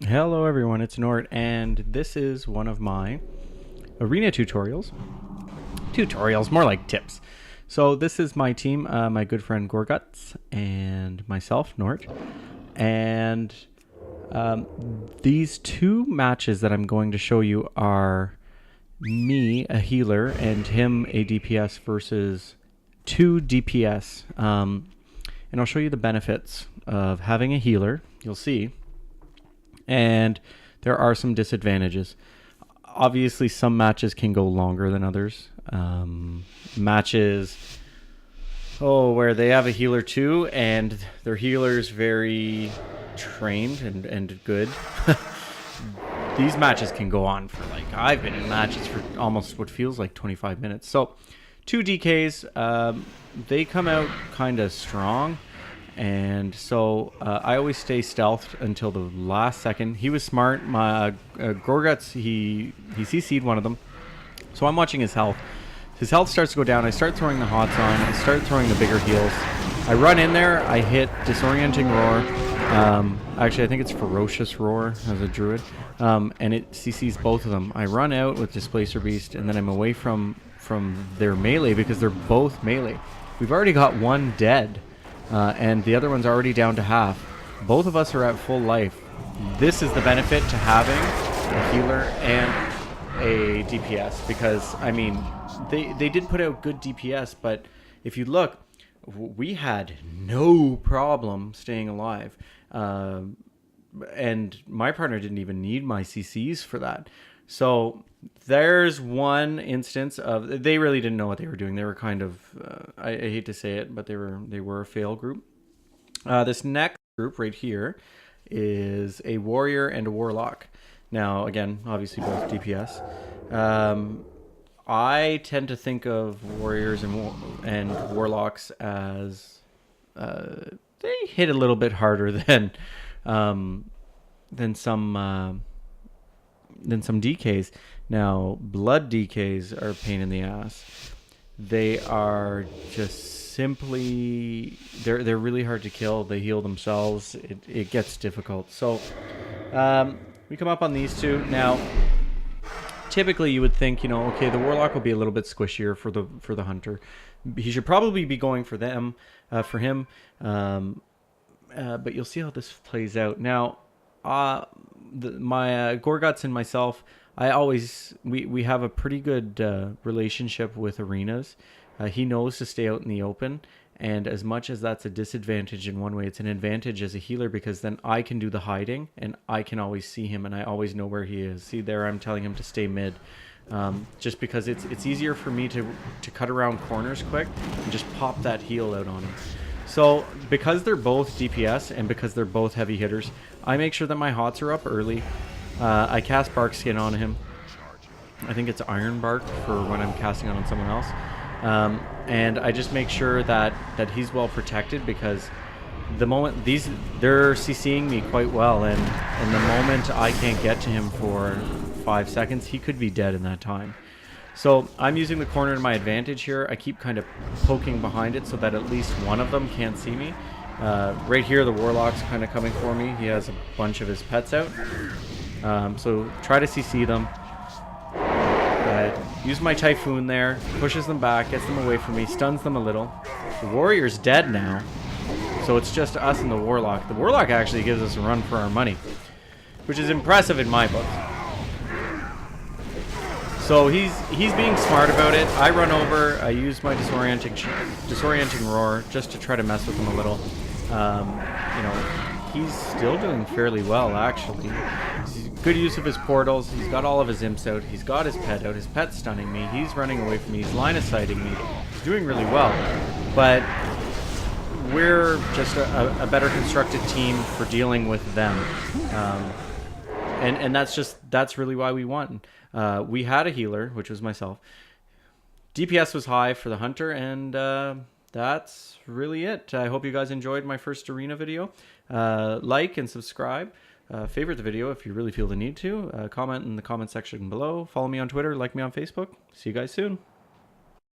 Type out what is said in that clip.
Hello everyone, it's Nort, and this is one of my arena tutorials. Tutorials, more like tips. So this is my team, my good friend Gorguts, and myself, Nort. And these two matches that I'm going to show you are me, a healer, and him, a DPS, versus two DPS. And I'll show you the benefits of having a healer. You'll see. And there are some disadvantages. Obviously, some matches can go longer than others. Matches, where they have a healer too, and their healer's very trained and good. These matches can go on for I've been in matches for almost what feels like 25 minutes. So, two DKs, they come out kind of strong. And so I always stay stealthed until the last second. He was smart. My Gorguts, he CC'd one of them. So I'm watching his health. His health starts to go down. I start throwing the hots on. I start throwing the bigger heals. I run in there. I hit Disorienting Roar. Actually, I think it's Ferocious Roar as a druid. And it CCs both of them. I run out with Displacer Beast, and then I'm away from their melee because they're both melee. We've already got one dead. And the other one's already down to half. Both of us are at full life. This is the benefit to having a healer and a DPS, because I mean they did put out good DPS, but if you look, we had no problem staying alive, and my partner didn't even need my CCs for that. So there's one instance of they really didn't know what they were doing. They were kind of I hate to say it, but they were a fail group. This next group right here is a warrior and a warlock. Now again, obviously both DPS. I tend to think of warriors and warlocks as they hit a little bit harder than some DKs. Now, blood DKs are a pain in the ass. They are just simply they're really hard to kill. They heal themselves. It gets difficult. So we come up on these two. Now, typically you would think, okay, the warlock will be a little bit squishier for the hunter. He should probably be going for him. But you'll see how this plays out. Now, my Gorguts and myself, we have a pretty good relationship with arenas. He knows to stay out in the open, and as much as that's a disadvantage in one way, it's an advantage as a healer, because then I can do the hiding and I can always see him and I always know where he is. See there, I'm telling him to stay mid, just because it's easier for me to cut around corners quick and just pop that heal out on him. So because they're both DPS and because they're both heavy hitters, I make sure that my hots are up early. I cast Bark Skin on him. I think it's Iron Bark for when I'm casting on someone else. And I just make sure that he's well protected, because the moment they're CCing me quite well, and the moment I can't get to him for 5 seconds, he could be dead in that time. So I'm using the corner to my advantage here. I keep kind of poking behind it so that at least one of them can't see me. Right here, the warlock's kind of coming for me. He has a bunch of his pets out. So try to CC them. Use my Typhoon there, pushes them back, gets them away from me, stuns them a little. The warrior's dead now, so it's just us and the warlock. The warlock actually gives us a run for our money, which is impressive in my book. So he's being smart about it. I run over. I use my disorienting roar just to try to mess with him a little. He's still doing fairly well, actually. He's good use of his portals. He's got all of his imps out. He's got his pet out. His pet's stunning me. He's running away from me. He's line of sighting me. He's doing really well. But we're just a better constructed team for dealing with them. And that's really why we won. We had a healer, which was myself. DPS was high for the hunter, and that's really it. I hope you guys enjoyed my first arena video. Like and subscribe. Favorite the video if you really feel the need to. Comment in the comment section below. Follow me on Twitter. Like me on Facebook. See you guys soon.